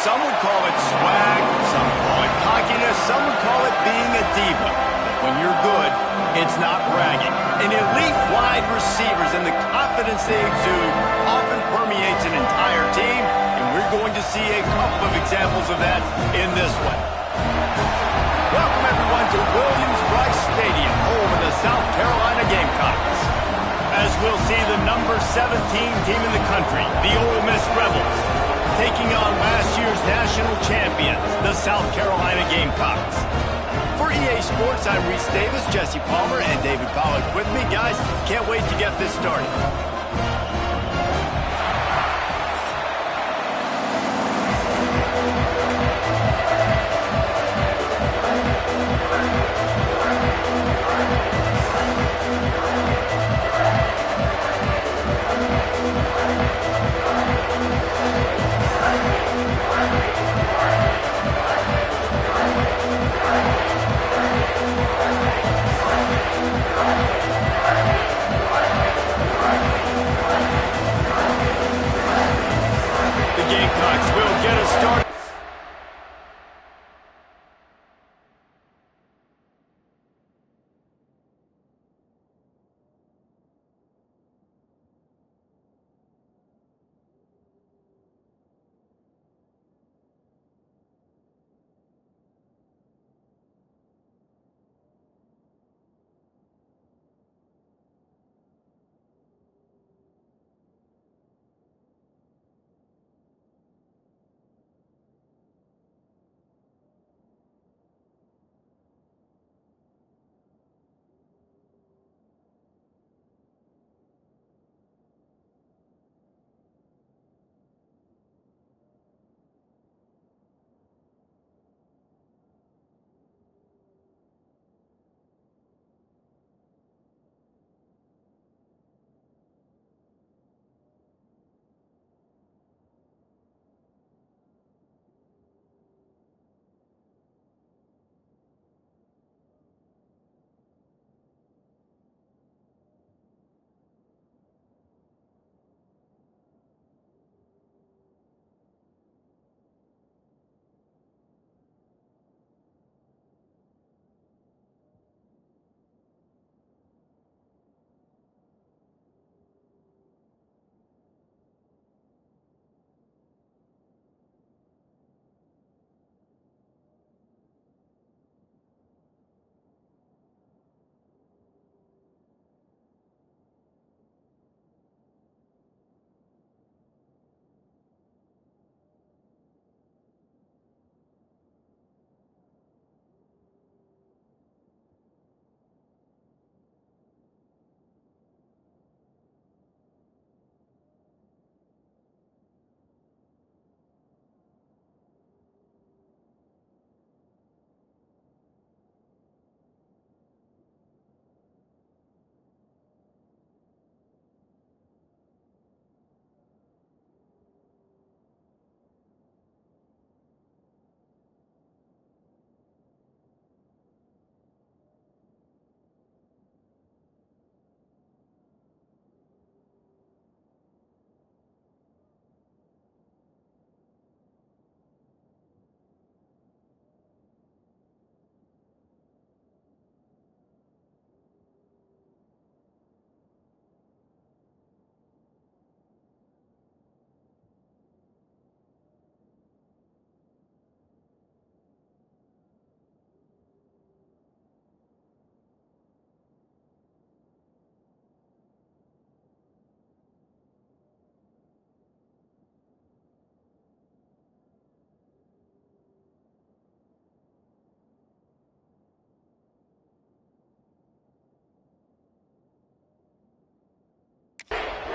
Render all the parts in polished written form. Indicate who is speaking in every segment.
Speaker 1: Some would call it swag, some call it cockiness, some would call it being a diva. But when you're good, it's not bragging. An elite wide receivers and the confidence they exude often permeates an entire team, and we're going to see a couple of examples of that in this one. Welcome everyone to Williams-Brice Stadium, home of the South Carolina Gamecocks. As we'll see the number 17 team in the country, the Ole Miss Rebels, taking on last year's national champions, the South Carolina Gamecocks. For EA Sports, I'm Reese Davis, Jesse Palmer, and David Pollack with me. Guys, can't wait to get this started. The Gamecocks will get us started.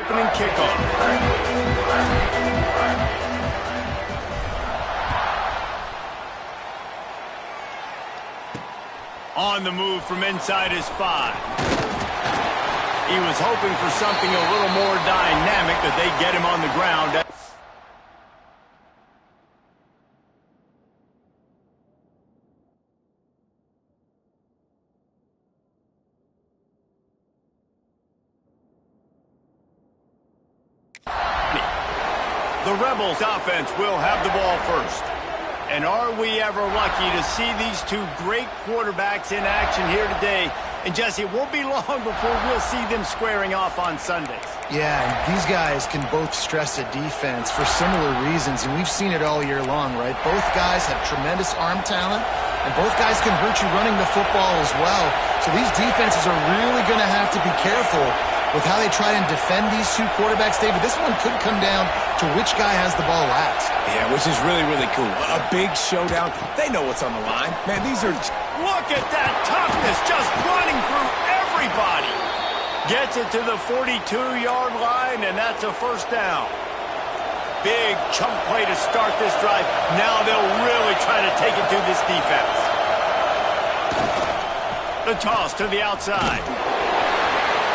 Speaker 1: Opening kickoff. On the move from inside his 5. He was hoping for something a little more dynamic, that they get him on the ground. The Rebels offense will have the ball first. And are we ever lucky to see these two great quarterbacks in action here today? And Jesse, it won't be long before we'll see them squaring off on Sundays.
Speaker 2: Yeah, and these guys can both stress a defense for similar reasons, and we've seen it all year long, right? Both guys have tremendous arm talent, and both guys can hurt you running the football as well. So these defenses are really going to have to be careful with how they try and defend these two quarterbacks. David, this one could come down to which guy has the ball last.
Speaker 3: Yeah, which is really, really cool. A big showdown. They know what's on the line. Man, these are...
Speaker 1: Look at that toughness, just running through everybody. Gets it to the 42-yard line, and that's a first down. Big chunk play to start this drive. Now they'll really try to take it to this defense. The toss to the outside.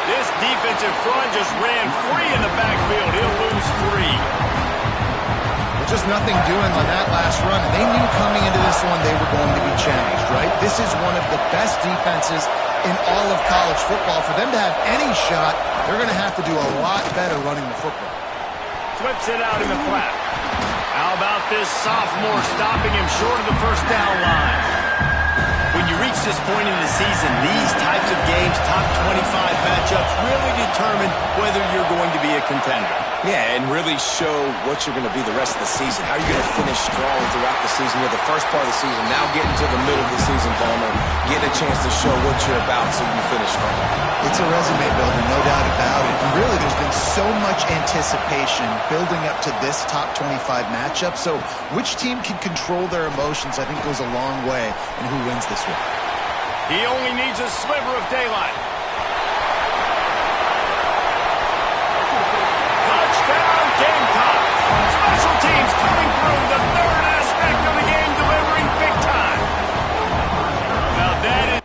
Speaker 1: This defensive front just ran free in the backfield. He'll lose 3.
Speaker 2: Just nothing doing on that last run. They knew coming into this one they were going to be challenged, right? This is one of the best defenses in all of college football. For them to have any shot, they're going to have to do a lot better running the football.
Speaker 1: Flips it out in the flat. How about this sophomore stopping him short of the first down line? When you reach this point in the season, these types of games, top 25 matchups, really determine whether you're going to be a contender.
Speaker 3: Yeah, and really show what you're going to be the rest of the season. How you're going to finish strong throughout the season. With the first part of the season, now getting to the middle of the season, Palmer, getting a chance to show what you're about so you can finish strong.
Speaker 2: It's a resume builder, no doubt about it. And really, there's been so much anticipation building up to this top 25 matchup. So which team can control their emotions, I think, goes a long way in who wins this one.
Speaker 1: He only needs a sliver of daylight. Touchdown, Gamecocks. Special teams coming through, the third aspect of the game, delivering big time. Now that is...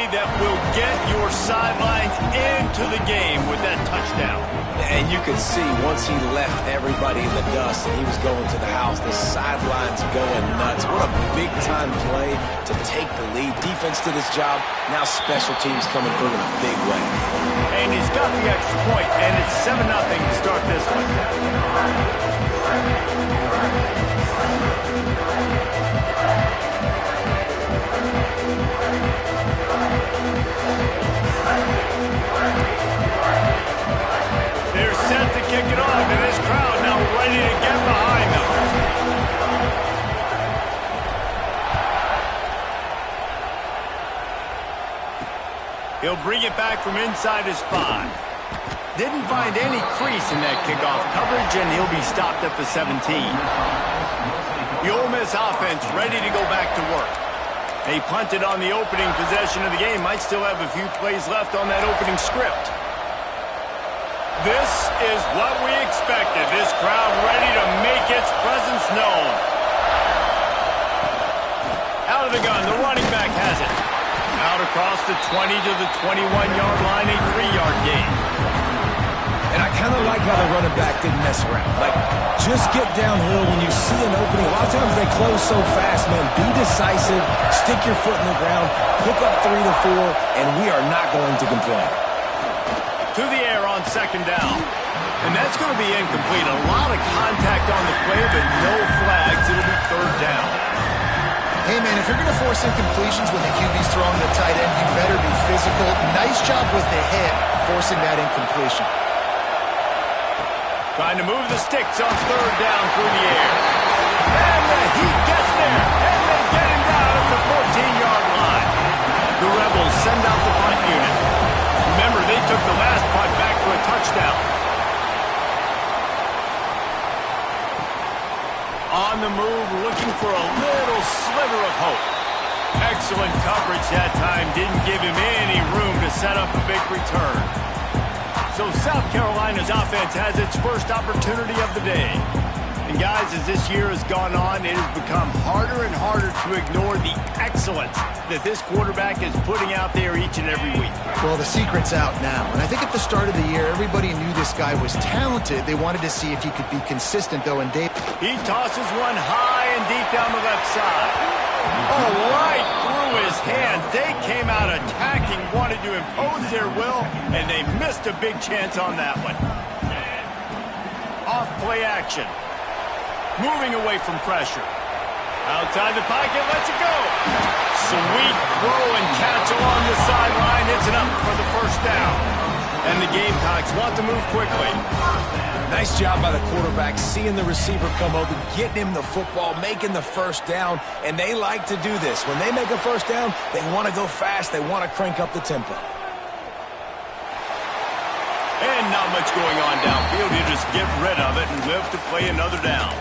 Speaker 1: that will get your sidelines into the game with that touchdown.
Speaker 3: And you could see once he left everybody in the dust and he was going to the house, the sidelines going nuts. What a big-time play to take the lead. Defense did his job. Now special teams coming through in a big way.
Speaker 1: And he's got the extra point, and it's 7-0 to start this one. They're set to kick it off, and this crowd now ready to get behind them. He'll bring it back from inside his 5. Didn't find any crease in that kickoff coverage, and he'll be stopped at the 17. The Ole Miss offense ready to go back to work. They punted on the opening possession of the game. Might still have a few plays left on that opening script. This is what we expected. This crowd ready to make its presence known. Out of the gun, the running back has it. Out across the 20 to the 21-yard line, a 3-yard gain.
Speaker 3: And I kind of like how the running back didn't mess around. Like, just get downhill when you see an opening. A lot of times they close so fast, man. Be decisive, stick your foot in the ground, pick up 3 to 4, and we are not going to complain.
Speaker 1: To the air on second down. And that's going to be incomplete. A lot of contact on the play, but no flags. It'll be third down.
Speaker 2: Hey, man, if you're going to force incompletions when the QB's throwing the tight end, you better be physical. Nice job with the hit, forcing that incompletion.
Speaker 1: Trying to move the sticks on third down through the air. And he gets there. And they get him down at the 14-yard line. The Rebels send out the punt unit. Remember, they took the last punt back for a touchdown. On the move, looking for a little sliver of hope. Excellent coverage that time. Didn't give him any room to set up a big return. So South Carolina's offense has its first opportunity of the day. And guys, as this year has gone on, it has become harder and harder to ignore the excellence that this quarterback is putting out there each and every week.
Speaker 2: Well, the secret's out now. And I think at the start of the year, everybody knew this guy was talented. They wanted to see if he could be consistent, though, and Dave...
Speaker 1: He tosses one high and deep down the left side. Oh, right through his hands. They came out attacking, wanted to impose their will, and they missed a big chance on that one. Off play action. Moving away from pressure. Outside the pocket, lets it go. Sweet throw and catch along the sideline. It's enough for the first down. And the Gamecocks want to move quickly.
Speaker 3: Nice job by the quarterback, seeing the receiver come open, getting him the football, making the first down, and they like to do this. When they make a first down, they want to go fast. They want to crank up the tempo.
Speaker 1: And not much going on downfield. You just get rid of it and live to play another down.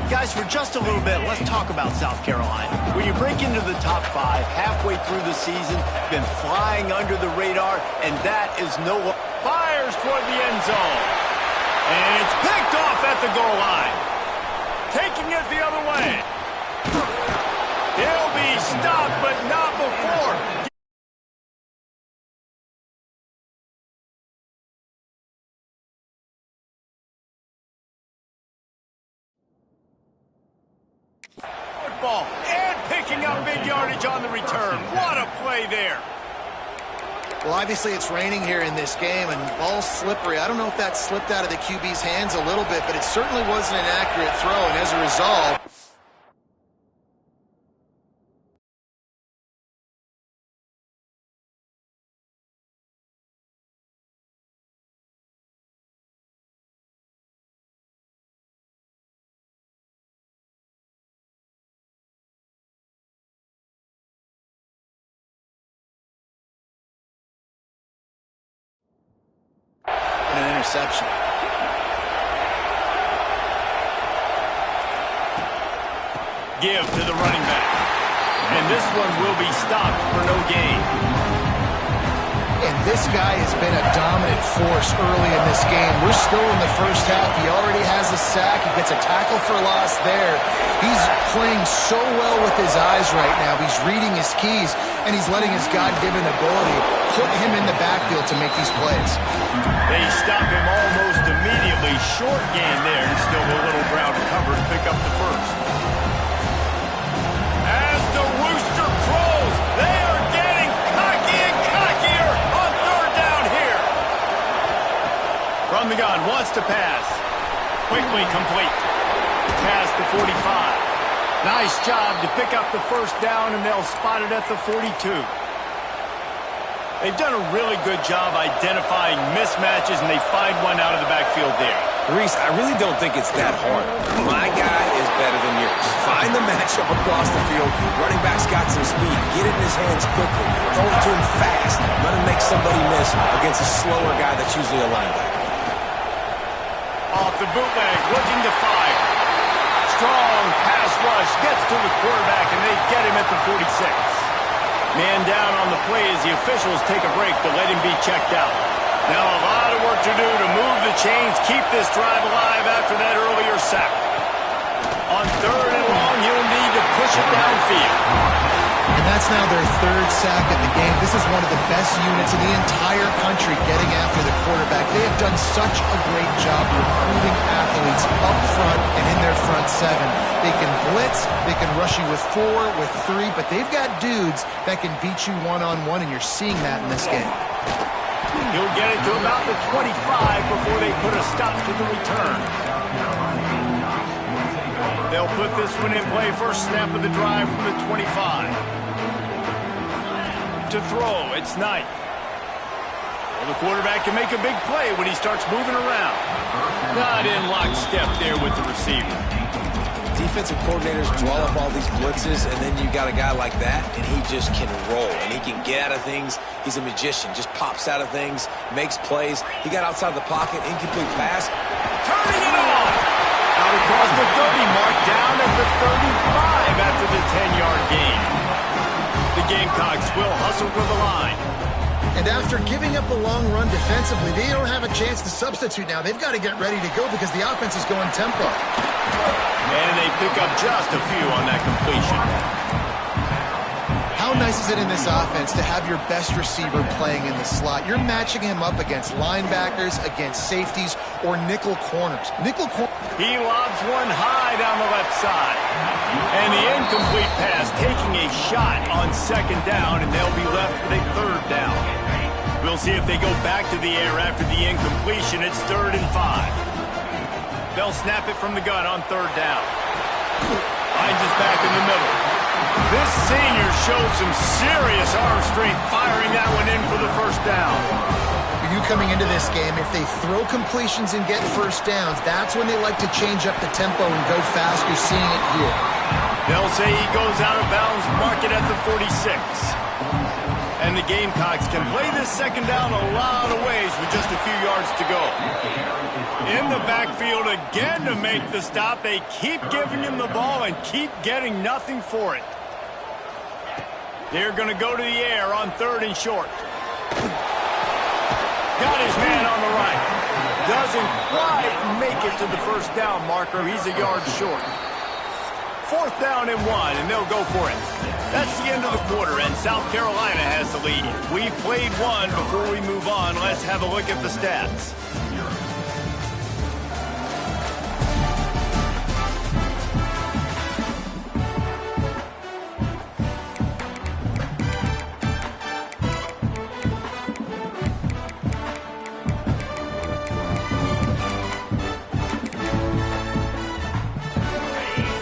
Speaker 4: Guys, for just a little bit, let's talk about South Carolina.
Speaker 1: When you break into the top 5 halfway through the season, been flying under the radar, and that is no... Fires toward the end zone. And it's picked off at the goal line. Taking it the other way. He'll be stopped, but not before. Football and picking up big yardage on the return. What a play there.
Speaker 2: Well, obviously it's raining here in this game, and ball's slippery. I don't know if that slipped out of the QB's hands a little bit, but it certainly wasn't an accurate throw, and as a result... an interception.
Speaker 1: Give to the running back. And this one will be stopped for no gain.
Speaker 2: And this guy has been a dominant force early in this game. We're still in the first half. He already has a sack. He gets a tackle for loss there. He's playing so well with his eyes right now. He's reading his keys, and he's letting his God-given ability put him in the backfield to make these plays.
Speaker 1: They stop him almost immediately. Short gain there, and still a little ground to cover to pick up the first. As the rooster crows, they are getting cocky and cockier on third down here. From the gun, wants to pass. Quickly complete. Past the 45. Nice job to pick up the first down, and they'll spot it at the 42. They've done a really good job identifying mismatches, and they find one out of the backfield there.
Speaker 3: Reese, I really don't think it's that hard. My guy is better than yours. Find the matchup across the field. Running back's got some speed. Get it in his hands quickly. Throw it to him fast. Let him make somebody miss against a slower guy that's usually a linebacker.
Speaker 1: Off the bootleg, looking to fire. Strong pass rush, gets to the quarterback, and they get him at the 46. Man down on the play as the officials take a break to let him be checked out. Now a lot of work to do to move the chains, keep this drive alive after that earlier sack. On third and long, he'll need to push it downfield.
Speaker 2: And that's now their third sack of the game. This is one of the best units in the entire country getting after the quarterback. They have done such a great job recruiting athletes up front and in their front seven. They can blitz, they can rush you with 4, with 3, but they've got dudes that can beat you one-on-one, and you're seeing that in this game.
Speaker 1: He'll get it to about the 25 before they put a stop to the return. They'll put this one in play. First snap of the drive from the 25. To throw, it's Knight. Well, the quarterback can make a big play when he starts moving around. Not in lockstep there with the receiver.
Speaker 3: Defensive coordinators draw up all these blitzes, and then you got a guy like that, and he just can roll, and he can get out of things. He's a magician, just pops out of things, makes plays. He got outside the pocket, incomplete pass.
Speaker 1: Turning it on! Out across the 30 mark, down at the 35 after the 10-yard gain. The Gamecocks will hustle for the line.
Speaker 2: And And after giving up a long run defensively, they don't have a chance to substitute now. They've got to get ready to go because the offense is going tempo.
Speaker 1: And they pick up just a few on that completion.
Speaker 2: How nice is it in this offense to have your best receiver playing in the slot? You're matching him up against linebackers, against safeties, or nickel corners.
Speaker 1: He lobs one high down the left side. And the incomplete pass taking a shot on second down, and they'll be left with a third down. We'll see if they go back to the air after the incompletion. It's 3rd and 5. They'll snap it from the gun on 3rd down. Finds us back in the middle. This senior shows some serious arm strength firing that one in for the first down.
Speaker 2: You coming into this game, if they throw completions and get first downs, that's when they like to change up the tempo and go fast. You're seeing it here.
Speaker 1: They'll say he goes out of bounds, mark it at the 46. And the Gamecocks can play this second down a lot of ways with just a few yards to go. In the backfield again to make the stop. They keep giving him the ball and keep getting nothing for it. They're going to go to the air on 3rd and short. Got his man on the right. Doesn't quite make it to the first down marker. He's a yard short. 4th down and 1, and they'll go for it. That's the end of the quarter, and South Carolina has the lead. We've played one. Before we move on, let's have a look at the stats.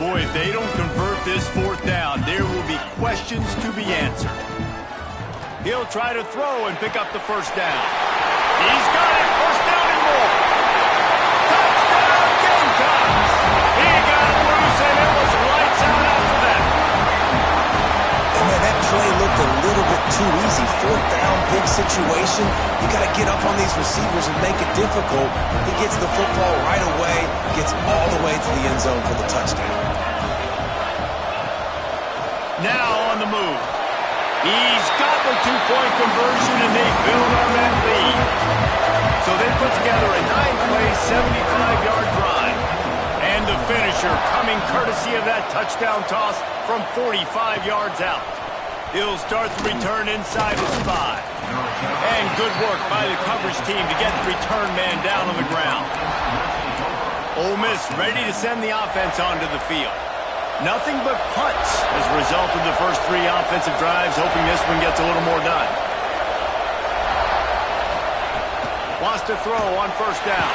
Speaker 1: Boy, if they don't convert this 4th down, there will be questions to be answered. He'll try to throw and pick up the first down. He's got it. First down and more. Touchdown, Gamecocks. He got loose, and it was lights out after that.
Speaker 3: And man, that play looked a little bit too easy. 4th down, big situation. You got to get up on these receivers and make it difficult. He gets the football right away, gets all the way to the end zone for the touchdown.
Speaker 1: Now on the move. He's got the 2-point conversion, and they build on that lead. So they put together a 9-play, 75-yard drive. And the finisher coming courtesy of that touchdown toss from 45 yards out. He'll start the return inside his 5. And good work by the coverage team to get the return man down on the ground. Ole Miss ready to send the offense onto the field. Nothing but punts as a result of the first 3 offensive drives, hoping this one gets a little more done. Wants to throw on first down.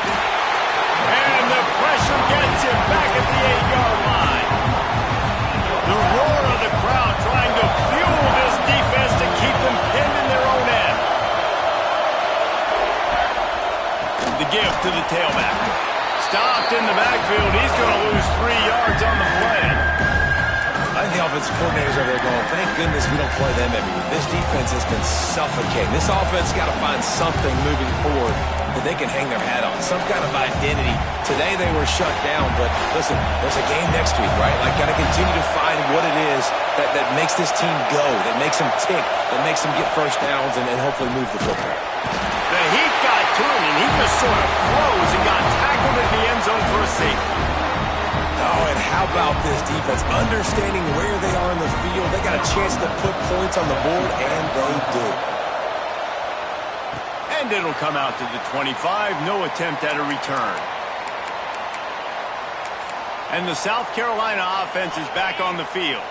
Speaker 1: And the pressure gets him back at the 8-yard line. The roar of the crowd trying to fuel this defense to keep them pinned in their own end. The give to the tailback. Stopped in the backfield. He's going to lose 3 yards on the play.
Speaker 3: I think the offensive coordinators over there going, thank goodness we don't play them every week. This defense has been suffocating. This offense got to find something moving forward that they can hang their hat on, some kind of identity. Today they were shut down, but listen, there's a game next week, right? Like, got to continue to find what it is that makes this team go, that makes them tick, that makes them get first downs and hopefully move the football.
Speaker 1: The heat got to him, and he just sort of froze and got tackled in the end zone for a safety.
Speaker 3: Oh, and how about this defense? Understanding where they are in the field. They got a chance to put points on the board, and they do.
Speaker 1: And it'll come out to the 25. No attempt at a return. And the South Carolina offense is back on the field.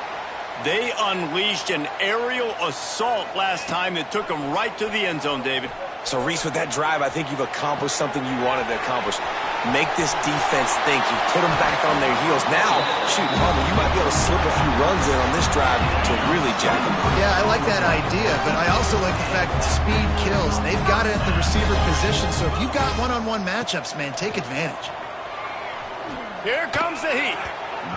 Speaker 1: They unleashed an aerial assault last time that took them right to the end zone, David.
Speaker 3: So, Reese, with that drive, I think you've accomplished something you wanted to accomplish. Make this defense think. You put them back on their heels. Now, shoot, Palmer, you might be able to slip a few runs in on this drive to really jack them up.
Speaker 2: Yeah, I like that idea, but I also like the fact that speed kills. They've got it at the receiver position, so if you've got one-on-one matchups, man, take advantage.
Speaker 1: Here comes the heat.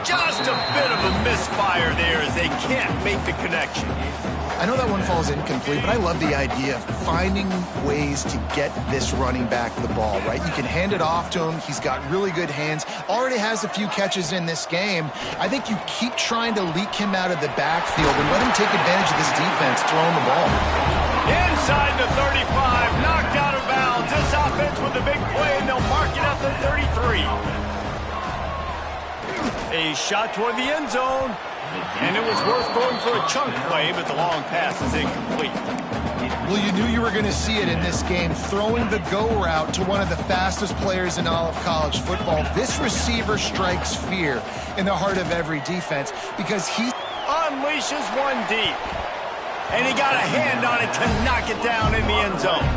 Speaker 1: Just a bit of a misfire there as they can't make the connection.
Speaker 2: I know that one falls incomplete, but I love the idea of finding ways to get this running back the ball, right? You can hand it off to him. He's got really good hands. Already has a few catches in this game. I think you keep trying to leak him out of the backfield and let him take advantage of this defense throwing the ball.
Speaker 1: inside the 35, knocked out of bounds. This offense with a big play, and they'll mark it at the 33. A shot toward the end zone, and it was worth going for a chunk play, but the long pass is incomplete.
Speaker 2: Well, you knew you were going to see it in this game, throwing the go route to one of the fastest players in all of college football. This receiver strikes fear in the heart of every defense because he
Speaker 1: unleashes one deep, and he got a hand on it to knock it down in the end zone.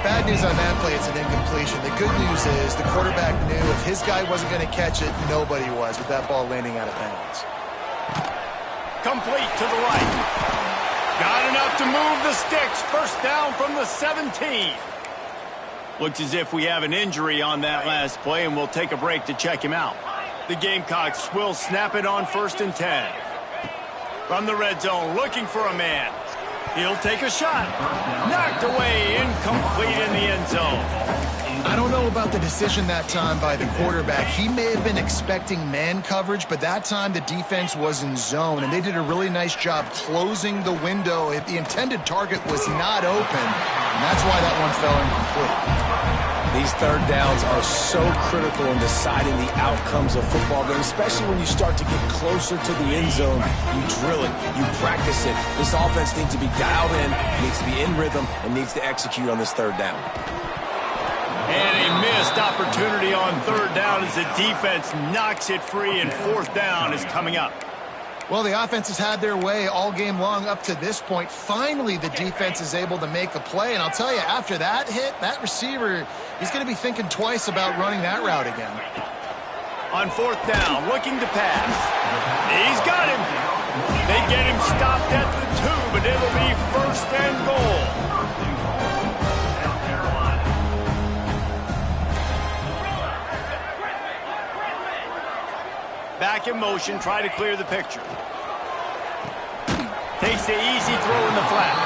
Speaker 2: Bad news on that play, it's an incompletion. The good news is the quarterback knew if his guy wasn't going to catch it, nobody was with that ball landing out of bounds.
Speaker 1: Complete to the right. Got enough to move the sticks. First down from the 17. Looks as if we have an injury on that last play, and we'll take a break to check him out. The Gamecocks will snap it on 1st and 10. From the red zone, looking for a man. He'll take a shot. Knocked away, incomplete in the end zone.
Speaker 2: I don't know about the decision that time by the quarterback. He may have been expecting man coverage, but that time the defense was in zone, and they did a really nice job closing the window. The intended target was not open, and that's why that one fell incomplete.
Speaker 3: These third downs are so critical in deciding the outcomes of football games, especially when you start to get closer to the end zone. You drill it, you practice it. This offense needs to be dialed in, needs to be in rhythm, and needs to execute on this third down.
Speaker 1: And a missed opportunity on third down as the defense knocks it free, and 4th down is coming up.
Speaker 2: Well, the offense has had their way all game long up to this point. Finally, the defense is able to make a play, and I'll tell you, after that hit, that receiver, he's going to be thinking twice about running that route again.
Speaker 1: On 4th down, looking to pass. He's got him. They get him stopped at the 2, but it'll be 1st and goal. Back in motion, try to clear the picture. Takes the easy throw in the flat.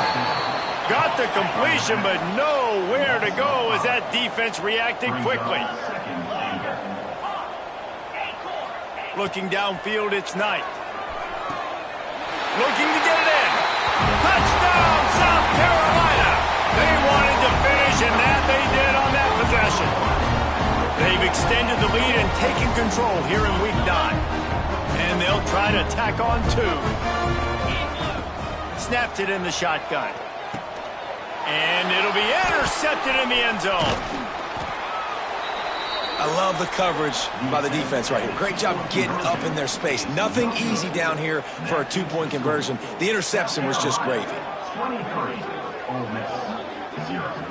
Speaker 1: Got the completion, but nowhere to go as that defense reacted quickly. Looking downfield, it's Knight. Looking to get it in. Touchdown, South Carolina! They wanted to finish, and that they did on that possession. They've extended the lead and taken control here in Week 9. And they'll try to tack on 2. Snapped it in the shotgun. And it'll be intercepted in the end zone.
Speaker 3: I love the coverage by the defense right here. Great job getting up in their space. Nothing easy down here for a 2-point conversion. The interception was just gravy.
Speaker 5: 23, Ole Miss, 0.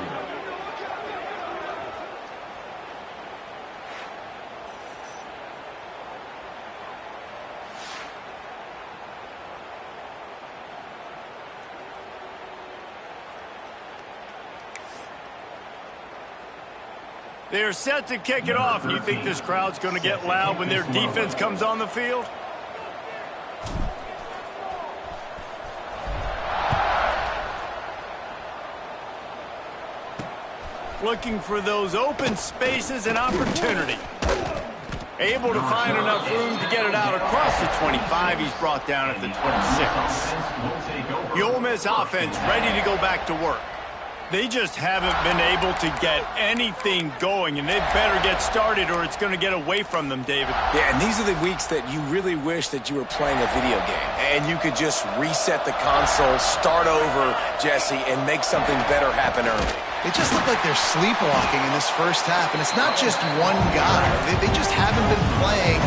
Speaker 1: They're set to kick it off. You think this crowd's going to get loud when their defense comes on the field? Looking for those open spaces and opportunity. Able to find enough room to get it out across the 25. He's brought down at the 26. The Ole Miss offense ready to go back to work. They just haven't been able to get anything going, and they better get started or it's going to get away from them, David.
Speaker 3: Yeah, and these are the weeks that you really wish that you were playing a video game, and you could just reset the console, start over, Jesse, and make something better happen early.
Speaker 2: They just look like they're sleepwalking in this first half, and it's not just one guy. They just haven't been playing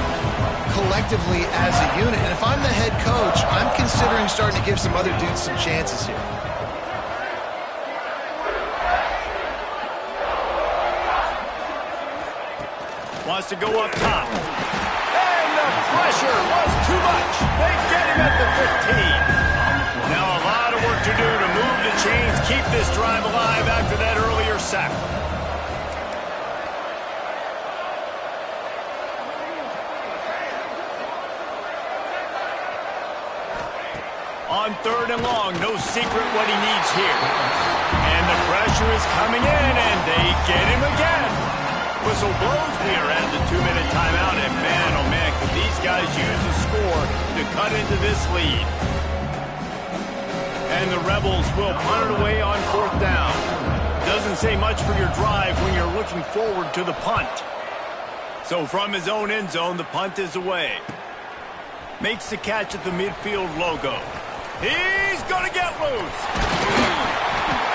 Speaker 2: collectively as a unit, and if I'm the head coach, I'm considering starting to give some other dudes some chances here.
Speaker 1: Wants to go up top. And the pressure was too much. They get him at the 15. Now a lot of work to do to move the chains, keep this drive alive after that earlier sack. On 3rd and long, no secret what he needs here. And the pressure is coming in, and they get him again. Whistle blows. We are at the 2-minute timeout, and man, oh man, could these guys use a score to cut into this lead. And the Rebels will punt it away on 4th Doesn't say much for your drive when you're looking forward to the punt. So from his own end zone, the punt is away. Makes the catch at the midfield logo. He's going to get loose.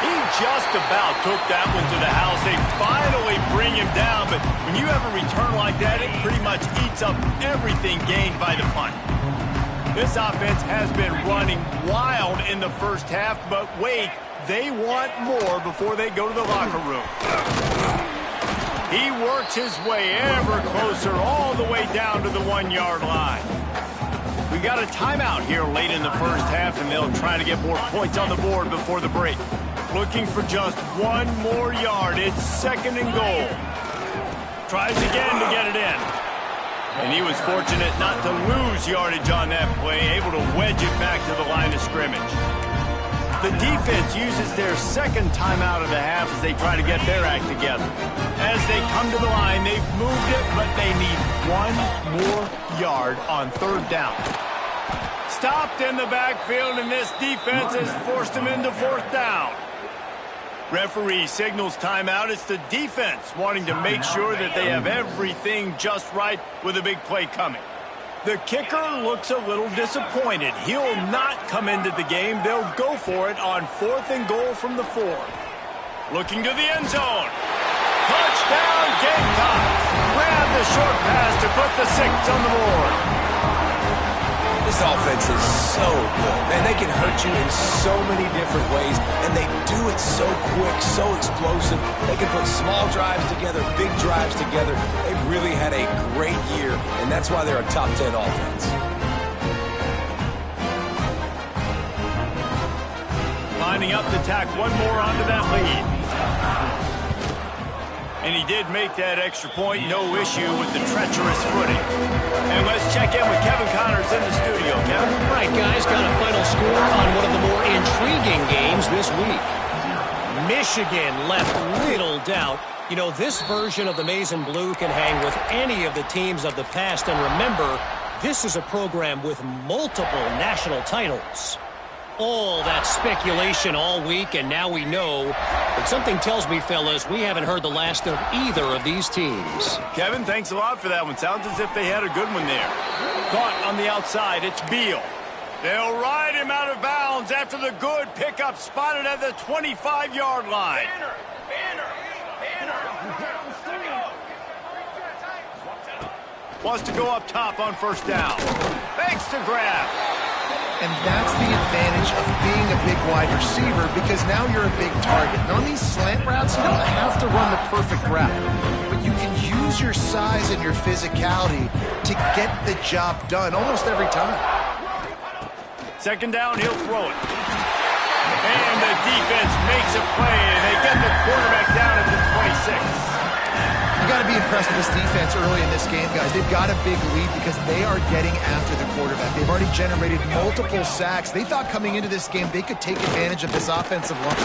Speaker 1: He just about took that one to the house. They finally bring him down, but when you have a return like that, it pretty much eats up everything gained by the punt. This offense has been running wild in the first half, but wait, they want more before they go to the locker room. He works his way ever closer all the way down to the 1-yard line. We got a timeout here late in the first half, and they'll try to get more points on the board before the break. Looking for just 1 more yard. It's 2nd and goal. Tries again to get it in. And he was fortunate not to lose yardage on that play, able to wedge it back to the line of scrimmage. The defense uses their 2nd timeout of the half as they try to get their act together. As they come to the line, they've moved it, but they need 1 more yard on 3rd down. Stopped in the backfield, and this defense has forced them into 4th down. Referee signals timeout. It's the defense wanting to make sure that they have everything just right with a big play coming. The kicker looks a little disappointed. He'll not come into the game. They'll go for it on 4th and goal from the 4. Looking to the end zone. Touchdown, Gamecocks. Grab the short pass to put the 6 on the board.
Speaker 3: This offense is so good. Man, they can hurt you in so many different ways, and they do it so quick, so explosive. They can put small drives together, big drives together. They've really had a great year, and that's why they're a top 10 offense.
Speaker 1: Lining up to tack 1 more onto that lead. And he did make that extra point, no issue with the treacherous footing. And let's check in with Kevin Connors in the studio. Kevin?
Speaker 6: Right, guys, got a final score on one of the more intriguing games this week. Michigan left little doubt. You know, this version of the Maize and Blue can hang with any of the teams of the past. And remember, this is a program with multiple national titles. All that speculation all week, and now we know. But something tells me, fellas, we haven't heard the last of either of these teams.
Speaker 1: Kevin, thanks a lot for that one. Sounds as if they had a good one there. Caught on the outside, it's Beal. They'll ride him out of bounds after the good pickup spotted at the 25-yard line. Wants to go up top on 1st down. Thanks to grab.
Speaker 2: And that's the advantage of being a big wide receiver, because now you're a big target. And on these slant routes, you don't have to run the perfect route, but you can use your size and your physicality to get the job done almost every time.
Speaker 1: 2nd down, he'll throw it. And the defense makes a play, and they get the quarterback down at the 26.
Speaker 2: You got to be impressed with this defense early in this game, guys. They've got a big lead because they are getting after the quarterback. They've already generated multiple sacks. They thought coming into this game they could take advantage of this offensive line.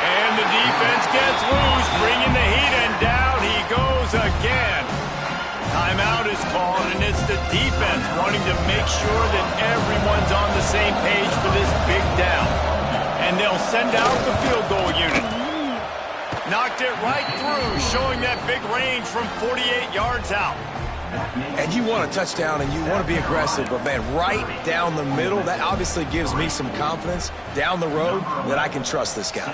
Speaker 1: And the defense gets loose, bringing the heat, and down he goes again. Timeout is called, and it's the defense wanting to make sure that everyone's on the same page for this big down. And they'll send out the field goal unit. Knocked it right through, showing that big range from 48 yards out.
Speaker 3: And you want a touchdown and you want to be aggressive, but man, right down the middle, that obviously gives me some confidence down the road that I can trust this guy.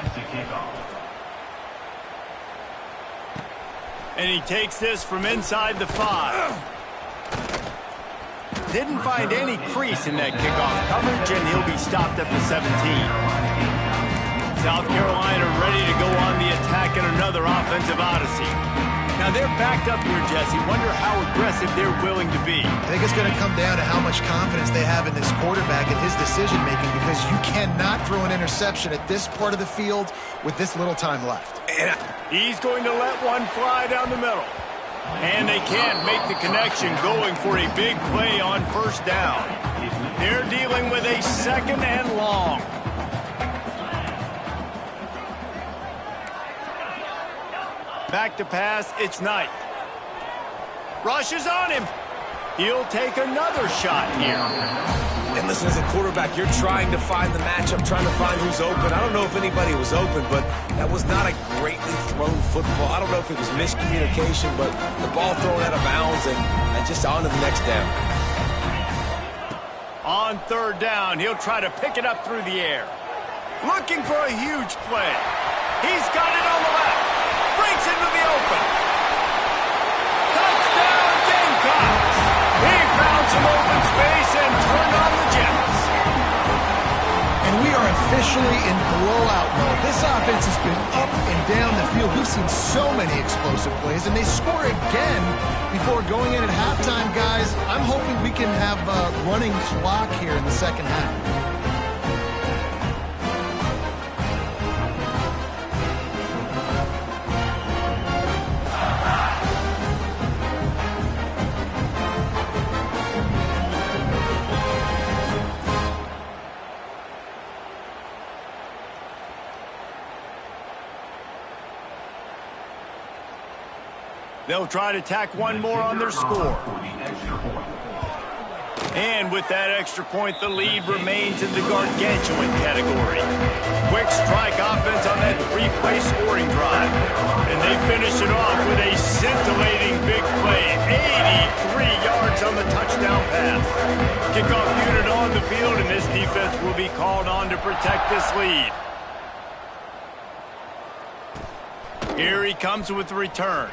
Speaker 1: And he takes this from inside the 5. Didn't find any crease in that kickoff coverage, and he'll be stopped at the 17. South Carolina ready to go on the attack in another offensive odyssey. Now they're backed up here, Jesse. Wonder how aggressive they're willing to be.
Speaker 2: I think it's going to come down to how much confidence they have in this quarterback and his decision-making, because you cannot throw an interception at this part of the field with this little time left.
Speaker 1: And he's going to let one fly down the middle. And they can't make the connection, going for a big play on 1st down. They're dealing with a 2nd and long. Back to pass, it's Knight. Rush is on him. He'll take another shot here.
Speaker 3: And listen, as a quarterback, you're trying to find the matchup, trying to find who's open. I don't know if anybody was open, but that was not a greatly thrown football. I don't know if it was miscommunication, but the ball thrown out of bounds and just on to the next down.
Speaker 1: On third down, he'll try to pick it up through the air. Looking for a huge play. He's got it on the left. Breaks into the open. Touchdown, Gamecocks! He found some open space and turned on the Jets.
Speaker 2: And we are officially in blowout mode. This offense has been up and down the field. We've seen so many explosive plays, and they score again before going in at halftime, guys. I'm hoping we can have a running clock here in the second half.
Speaker 1: They'll try to tack one more on their score. And with that extra point, the lead remains in the gargantuan category. Quick strike offense on that three-play scoring drive. And they finish it off with a scintillating big play. 83 yards on the touchdown pass. Kickoff unit on the field, and this defense will be called on to protect this lead. Here he comes with the return.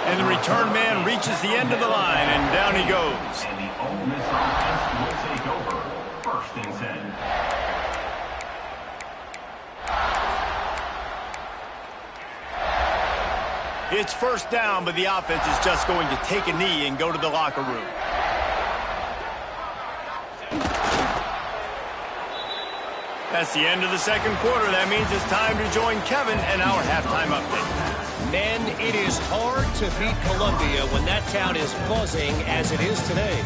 Speaker 1: And the return man reaches the end of the line, and down he goes.
Speaker 5: And the Ole Miss offense will take over. 1st and 10.
Speaker 1: It's first down, but the offense is just going to take a knee and go to the locker room. That's the end of the second quarter. That means it's time to join Kevin and our halftime update.
Speaker 6: Men, it is hard to beat Columbia when that town is buzzing as it is today.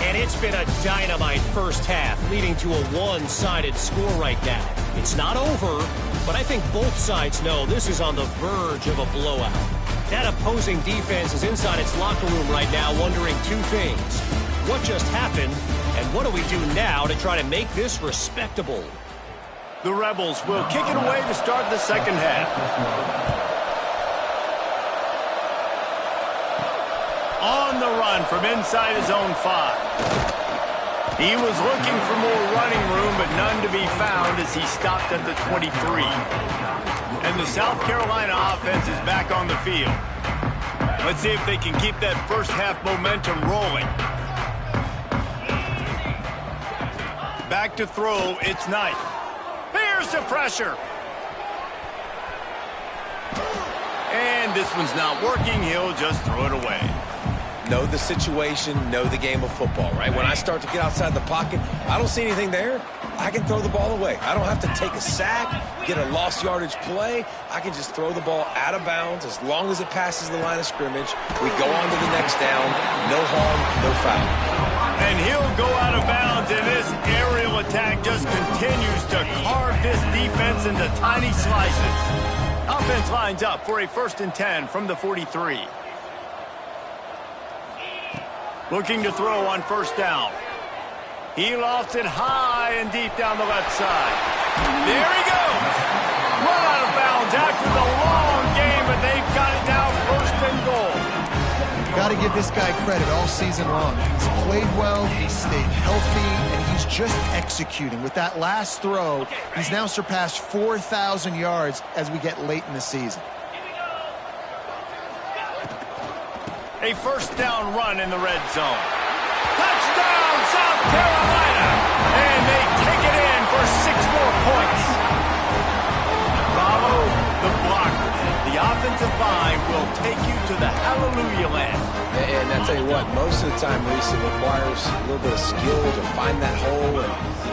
Speaker 6: And it's been a dynamite first half, leading to a one-sided score right now. It's not over, but I think both sides know this is on the verge of a blowout. That opposing defense is inside its locker room right now wondering two things. What just happened, and what do we do now to try to make this respectable?
Speaker 1: The Rebels will kick it away to start the second half. On the run from inside his own 5. He was looking for more running room, but none to be found as he stopped at the 23. And the South Carolina offense is back on the field. Let's see if they can keep that first half momentum rolling. Back to throw, it's Knight. Here's the pressure. And this one's not working, he'll just throw it away.
Speaker 3: Know the situation, know the game of football, right? When I start to get outside the pocket, I don't see anything there. I can throw the ball away. I don't have to take a sack, get a lost yardage play. I can just throw the ball out of bounds as long as it passes the line of scrimmage. We go on to the next down. No harm, no foul.
Speaker 1: And he'll go out of bounds, and this aerial attack just continues to carve this defense into tiny slices. Offense lines up for a 1st and 10 from the 43. Looking to throw on first down. He lofts it high and deep down the left side. There he goes. Run out of bounds after the long game, but they've got it down 1st and goal.
Speaker 2: Got to give this guy credit all season long. He's played well, he's stayed healthy, and he's just executing. With that last throw, he's now surpassed 4,000 yards as we get late in the season.
Speaker 1: A first down run in the red zone. Touchdown, South Carolina! And they take it in for 6 more points. Follow the blockers. The offensive line will take you to the hallelujah land.
Speaker 3: And I tell you what, most of the time, Reese, it requires a little bit of skill to find that hole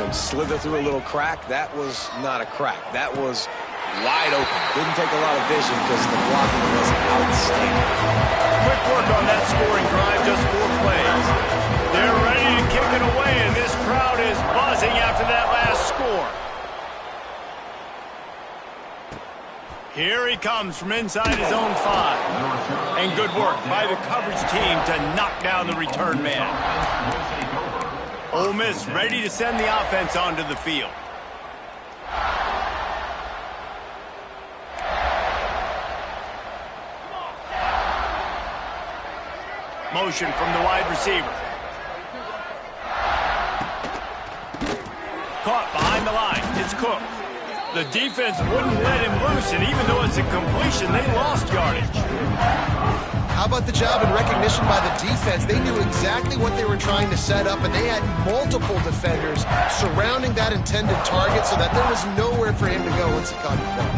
Speaker 3: and slither through a little crack. That was not a crack. That was wide open. Didn't take a lot of vision because the blocking was outstanding.
Speaker 1: Quick work on that scoring drive, just 4 plays. They're ready to kick it away, and this crowd is buzzing after that last score. Here he comes from inside his own 5. And good work by the coverage team to knock down the return man. Ole Miss ready to send the offense onto the field. Motion from the wide receiver. Caught behind the line. It's Cook. The defense wouldn't let him loose, and even though it's a completion, they lost yardage.
Speaker 2: How about the job and recognition by the defense? They knew exactly what they were trying to set up, and they had multiple defenders surrounding that intended target so that there was nowhere for him to go once he caught the ball.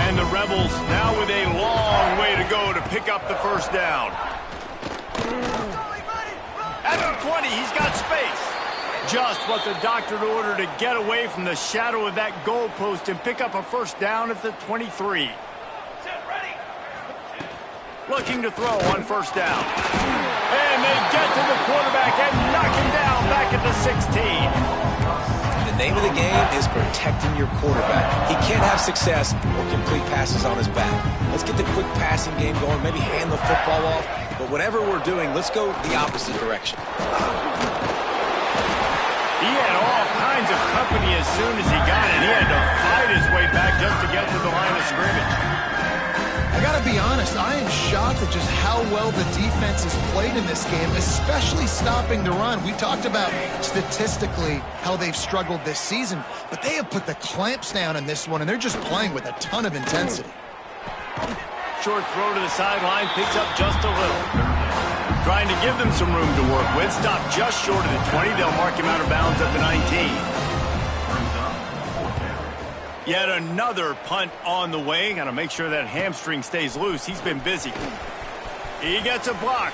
Speaker 1: And the Rebels now with a long way to go to pick up the first down. At the 20, he's got space. Just what the doctor ordered to get away from the shadow of that goalpost and pick up a first down at the 23. Looking to throw on first down. And they get to the quarterback and knock him down back at the 16.
Speaker 3: The name of the game is protecting your quarterback. He can't have success or complete passes on his back. Let's get the quick passing game going, maybe hand the football off. But whatever we're doing, let's go the opposite direction.
Speaker 1: He had all kinds of company as soon as he got it. He had to fight his way back just to get to the line of scrimmage.
Speaker 2: I gotta be honest, I am shocked at just how well the defense has played in this game, especially stopping the run. We talked about statistically how they've struggled this season, but they have put the clamps down in this one, and they're just playing with a ton of intensity.
Speaker 1: Short throw to the sideline, picks up just a little. Trying to give them some room to work with. Stopped just short of the 20. They'll mark him out of bounds at the 19. Yet another punt on the way. Got to make sure that hamstring stays loose. He's been busy. He gets a block.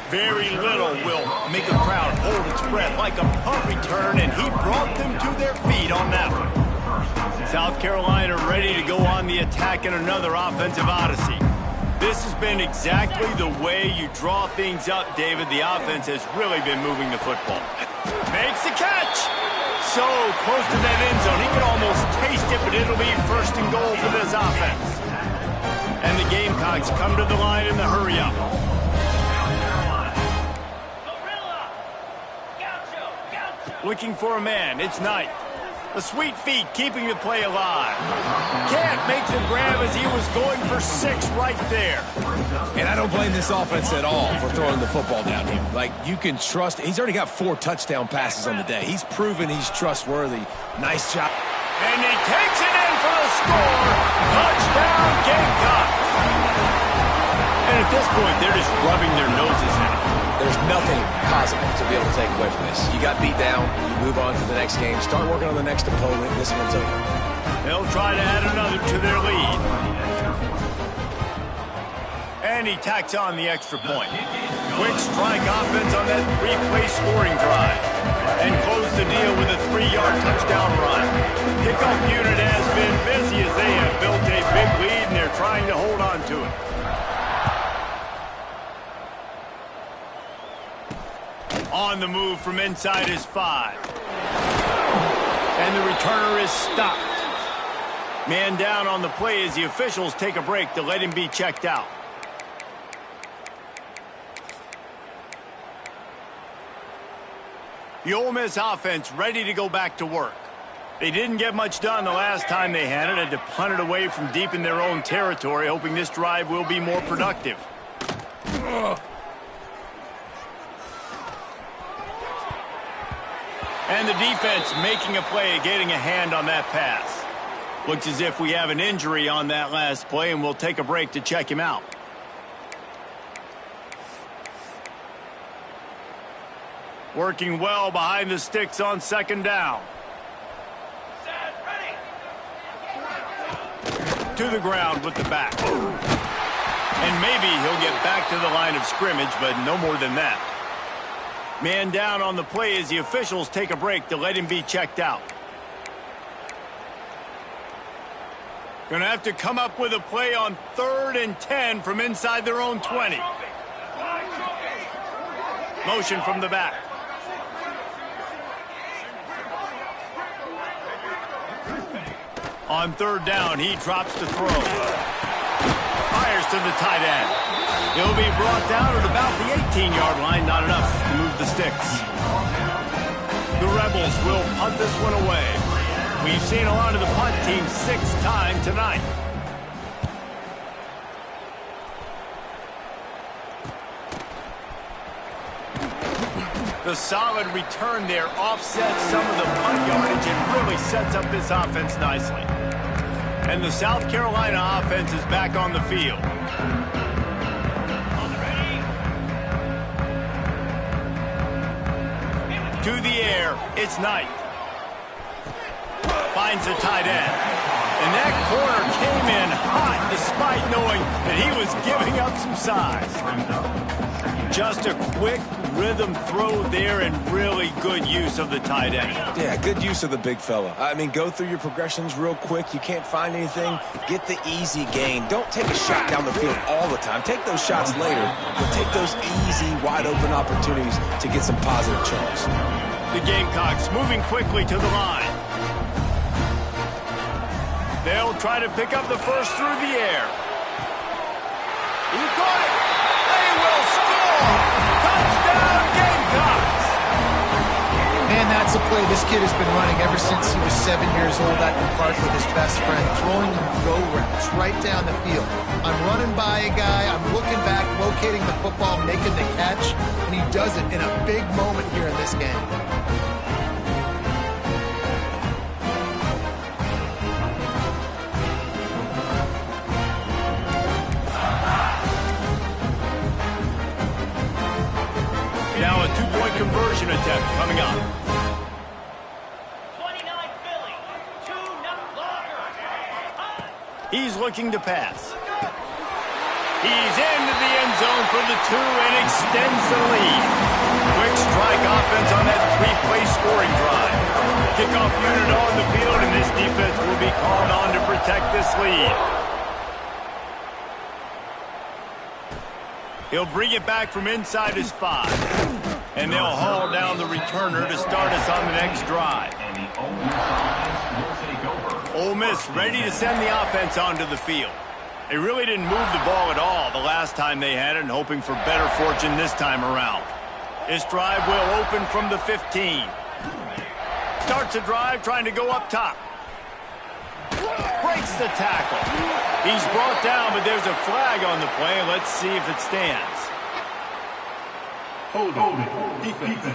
Speaker 1: Very little will make a crowd hold its breath like a punt return, and he brought them to their feet on that one. South Carolina ready to go on the attack in another offensive odyssey. This has been exactly the way you draw things up, David. The offense has really been moving the football. Makes the catch. So close to that end zone. He could almost taste it, but it'll be first and goal for this offense. And the Gamecocks come to the line in the hurry-up. Looking for a man. It's Knight. The sweet feet keeping the play alive. Can't make the grab as he was going for 6 right there.
Speaker 3: And I don't blame this offense at all for throwing the football down here. Like, you can trust. He's already got 4 touchdown passes on the day. He's proven he's trustworthy. Nice job.
Speaker 1: And he takes it in for the score. Touchdown, Gamecock. And at this point, they're just rubbing their noses in it.
Speaker 3: There's nothing positive to be able to take away from this. You got beat down, you move on to the next game, start working on the next opponent, this one's over.
Speaker 1: They'll try to add another to their lead. And he tacks on the extra point. Quick strike offense on that 3-play scoring drive. And close the deal with a 3-yard touchdown run. Kickoff unit has been busy as they have built a big lead and they're trying to hold on to it. On the move from inside his 5. And the returner is stopped. Man down on the play as the officials take a break to let him be checked out. The Ole Miss offense ready to go back to work. They didn't get much done the last time they had it. Had to punt it away from deep in their own territory, hoping this drive will be more productive. And the defense making a play, getting a hand on that pass. Looks as if we have an injury on that last play, and we'll take a break to check him out. Working well behind the sticks on second down. To the ground with the back. And maybe he'll get back to the line of scrimmage, but no more than that. Man down on the play as the officials take a break to let him be checked out. Gonna have to come up with a play on 3rd and 10 from inside their own 20. Motion from the back. On 3rd down, he drops to throw. Fires to the tight end. He'll be brought down at about the 18-yard line. Not enough to move the sticks. The Rebels will punt this one away. We've seen a lot of the punt team 6 times tonight. The solid return there offsets some of the punt yardage and really sets up this offense nicely. And the South Carolina offense is back on the field. To the air, it's Knight. Finds the tight end. And that corner came in hot despite knowing that he was giving up some size. Just a quick rhythm throw there and really good use of the tight end.
Speaker 3: Yeah, good use of the big fella. I mean, go through your progressions real quick. You can't find anything, get the easy gain. Don't take a shot down the field all the time. Take those shots later, but take those easy, wide-open opportunities to get some positive chunks.
Speaker 1: The Gamecocks moving quickly to the line. They'll try to pick up the first through the air. He caught it. They will score. Touchdown, Gamecocks.
Speaker 2: Man, that's a play this kid has been running ever since he was 7 years old at the park with his best friend, throwing go routes right down the field. I'm running by a guy, I'm looking back, locating the football, making the catch, and he does it in a big moment here in this game.
Speaker 1: Now a two-point conversion attempt coming up.
Speaker 5: 29 Philly, 2 longer.
Speaker 1: He's looking to pass. He's into the end zone for the 2 and extends the lead. Quick strike offense on that 3-play scoring drive. Kickoff unit on the field, and this defense will be called on to protect this lead. He'll bring it back from inside his 5. And they'll haul down the returner to start us on the next drive. Ole Miss ready to send the offense onto the field. They really didn't move the ball at all the last time they had it, and hoping for better fortune this time around. This drive will open from the 15. Starts a drive trying to go up top. Breaks the tackle. He's brought down, but there's a flag on the play. Let's see if it stands.
Speaker 5: Hold it. Defense.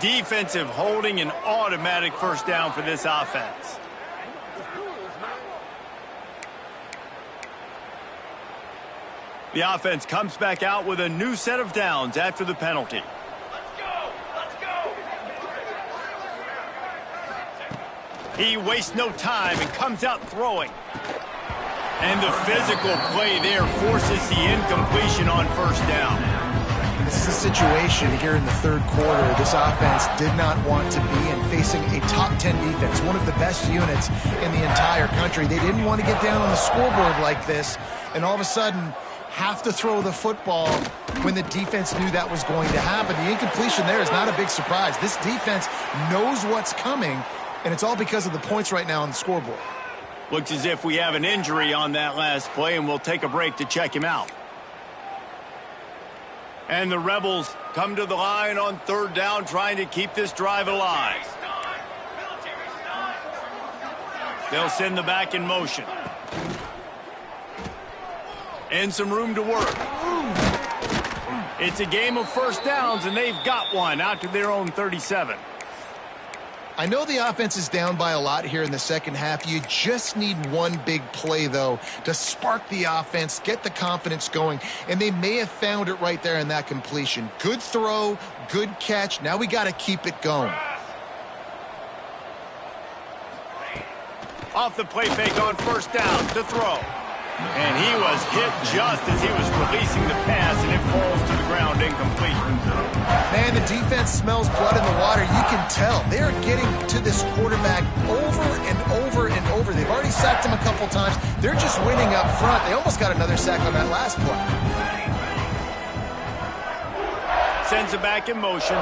Speaker 1: Defensive holding, an automatic first down for this offense. The offense comes back out with a new set of downs after the penalty.
Speaker 5: Let's go.
Speaker 1: He wastes no time and comes out throwing. And the physical play there forces the incompletion on first down.
Speaker 2: This is a situation here in the third quarter this offense did not want to be in, facing a top 10 defense, one of the best units in the entire country. They didn't want to get down on the scoreboard like this, and all of a sudden have to throw the football when the defense knew that was going to happen. The incompletion there is not a big surprise. This defense knows what's coming, and it's all because of the points right now on the scoreboard.
Speaker 1: Looks as if we have an injury on that last play, and we'll take a break to check him out. And the Rebels come to the line on third down, trying to keep this drive alive. They'll send the back in motion. And some room to work. It's a game of first downs, and they've got one out to their own 37.
Speaker 2: I know the offense is down by a lot here in the second half. You just need one big play, though, to spark the offense, get the confidence going, and they may have found it right there in that completion. Good throw, good catch. Now we got to keep it going.
Speaker 1: Off the play fake on first down to throw. And he was hit just as he was releasing the pass, and it falls to the ground incomplete.
Speaker 2: Man, the defense smells blood in the water. You can tell. They are getting to this quarterback over and over and over. They've already sacked him a couple times. They're just winning up front. They almost got another sack on that last play.
Speaker 1: Sends it back in motion.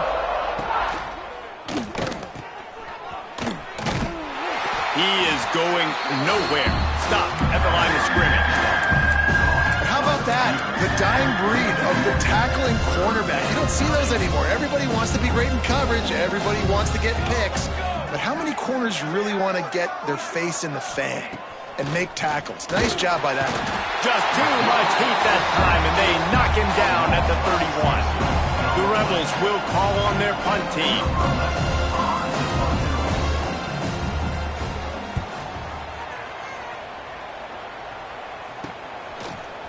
Speaker 1: He is going nowhere. Stop at the line of scrimmage.
Speaker 2: How about that? The dying breed of the tackling cornerback. You don't see those anymore. Everybody wants to be great in coverage. Everybody wants to get picks. But how many corners really want to get their face in the fan and make tackles? Nice job by that one.
Speaker 1: Just too much heat that time, and they knock him down at the 31. The Rebels will call on their punt team.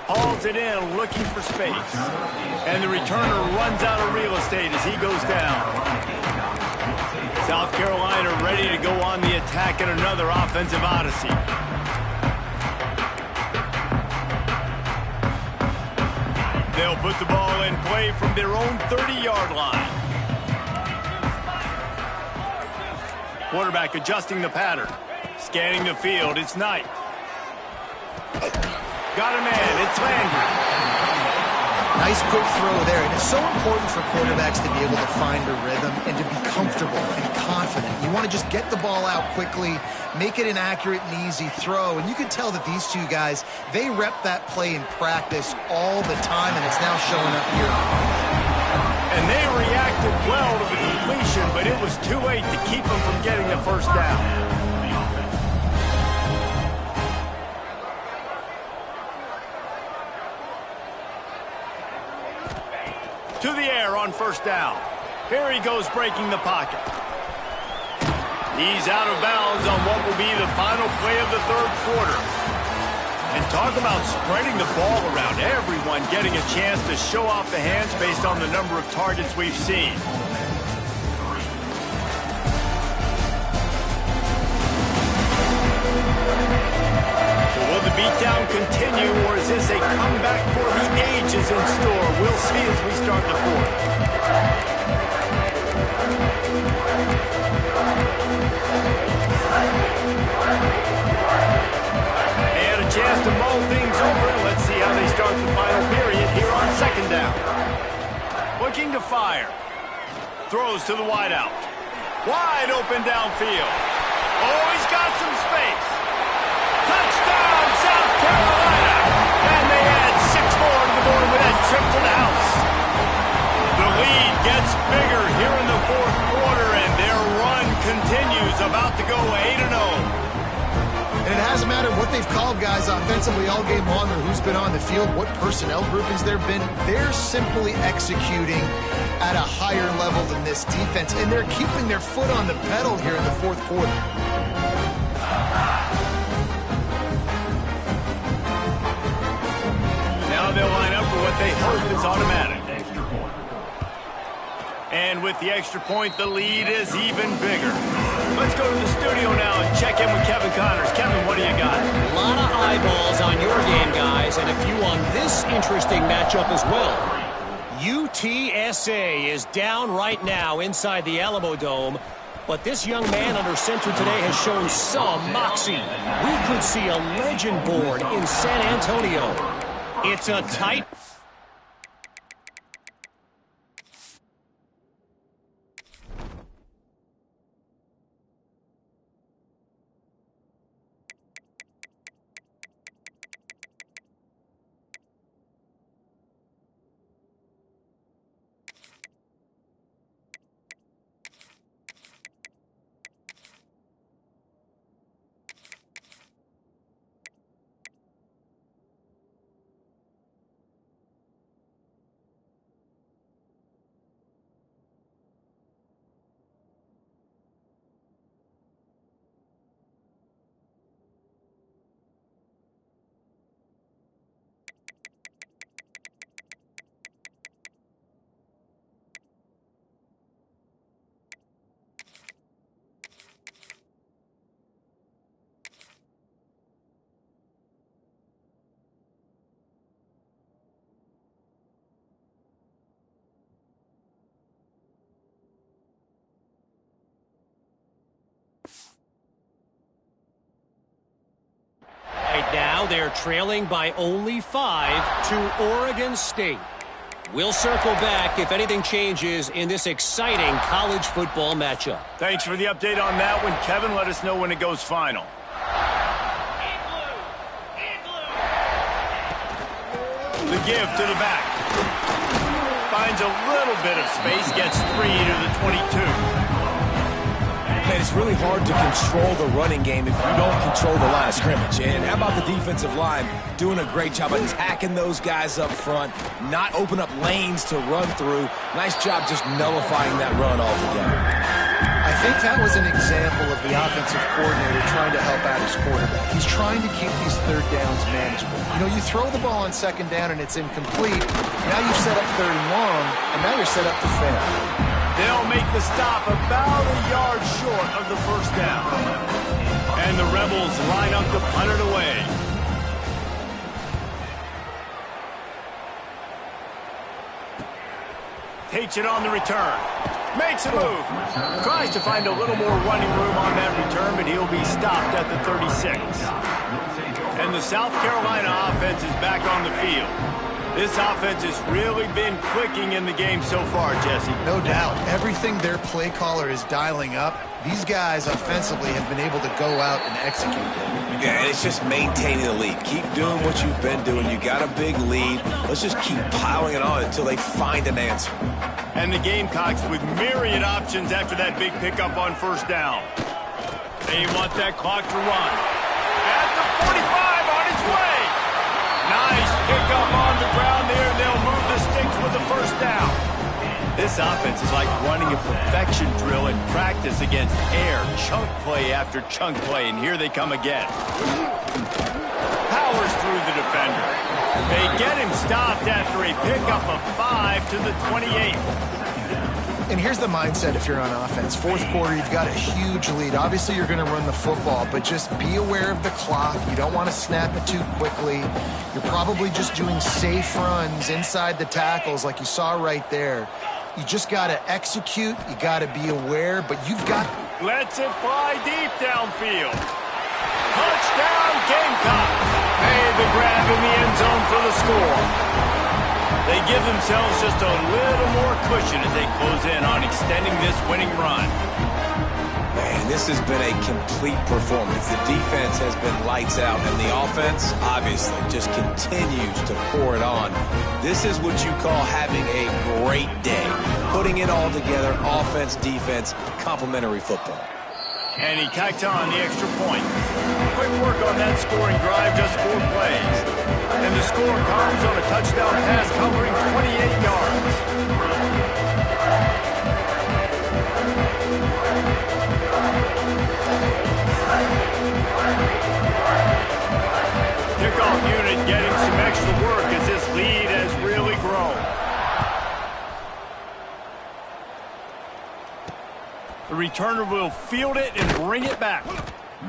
Speaker 1: Hauls it in, looking for space. And the returner runs out of real estate as he goes down. South Carolina ready to go on the attack in another offensive odyssey. They'll put the ball in play from their own 30-yard line. Quarterback adjusting the pattern. Scanning the field, it's Knight. Got a man, it's Landry.
Speaker 2: Nice quick throw there, and it's so important for quarterbacks to be able to find a rhythm and to be comfortable and confident. You want to just get the ball out quickly, make it an accurate and easy throw, and you can tell that these two guys, they rep that play in practice all the time, and it's now showing up here.
Speaker 1: And they reacted well to the completion, but it was too late to keep them from getting the first down. To the air on first down. Here he goes breaking the pocket. He's out of bounds on what will be the final play of the third quarter. And talk about spreading the ball around. Everyone getting a chance to show off the hands based on the number of targets we've seen. Will the beatdown continue, or is this a comeback for the ages in store? We'll see as we start the fourth. They had a chance to mull things over. Let's see how they start the final period here on second down. Looking to fire. Throws to the wideout. Wide open downfield. Oh, he's got some space. Touchdown, South Carolina! And they add 6 more to the board with that trip to the house. The lead gets bigger here in the fourth quarter, and their run continues, about to go 8-0.
Speaker 2: And it hasn't mattered what they've called guys offensively all game long or who's been on the field, what personnel groupings there have been. They're simply executing at a higher level than this defense, and they're keeping their foot on the pedal here in the fourth quarter.
Speaker 1: Now they'll line up for what they hope is automatic. And with the extra point, the lead is even bigger. Let's go to the studio now and check in with Kevin Connors. Kevin, what do you got?
Speaker 6: A lot of eyeballs on your game, guys, and a few on this interesting matchup as well. UTSA is down right now inside the Alamo Dome, but this young man under center today has shown some moxie. We could see a legend born in San Antonio. It's a tight... Right now, they're trailing by only 5 to Oregon State. We'll circle back if anything changes in this exciting college football matchup.
Speaker 1: Thanks for the update on that one, Kevin. Let us know when it goes final. give to the back. Finds a little bit of space, gets 3 to the 22.
Speaker 3: Man, it's really hard to control the running game if you don't control the line of scrimmage. And how about the defensive line doing a great job attacking those guys up front, not open up lanes to run through. Nice job just nullifying that run altogether.
Speaker 2: I think that was an example of the offensive coordinator trying to help out his quarterback. He's trying to keep these third downs manageable. You know, you throw the ball on second down and it's incomplete. Now you've set up third and long, and now you're set up to fail.
Speaker 1: They'll make the stop about a yard short of the first down. And the Rebels line up to punt it away. Takes it on the return. Makes a move. Tries to find a little more running room on that return, but he'll be stopped at the 36. And the South Carolina offense is back on the field. This offense has really been clicking in the game so far, Jesse.
Speaker 2: No doubt. Everything their play caller is dialing up, these guys offensively have been able to go out and execute it.
Speaker 3: Yeah, and it's just maintaining the lead. Keep doing what you've been doing. You got a big lead. Let's just keep piling it on until they find an answer.
Speaker 1: And the Gamecocks with myriad options after that big pickup on first down. They want that clock to run. At the 45 on its way. Nice pickup on the ground there, and they'll move the sticks with the first down. This offense is like running a perfection drill in practice against air, chunk play after chunk play, and here they come again. Powers through the defender. They get him stopped after a pickup of 5 to the 28.
Speaker 2: And here's the mindset if you're on offense. Fourth quarter, you've got a huge lead. Obviously, you're going to run the football, but just be aware of the clock. You don't want to snap it too quickly. You're probably just doing safe runs inside the tackles like you saw right there. You just got to execute. You got to be aware, but you've got...
Speaker 1: Lets it fly deep downfield. Touchdown, Gamecocks. Made the grab in the end zone for the score. They give themselves just a little more cushion as they close in on extending this winning run.
Speaker 3: Man, this has been a complete performance. The defense has been lights out, and the offense, obviously, just continues to pour it on. This is what you call having a great day. Putting it all together, offense, defense, complementary football.
Speaker 1: And he tacked on the extra point. Quick work on that scoring drive, just 4 plays. And the score comes on a touchdown pass covering 28 yards. Kickoff unit getting some extra work as this lead has really grown. The returner will field it and bring it back.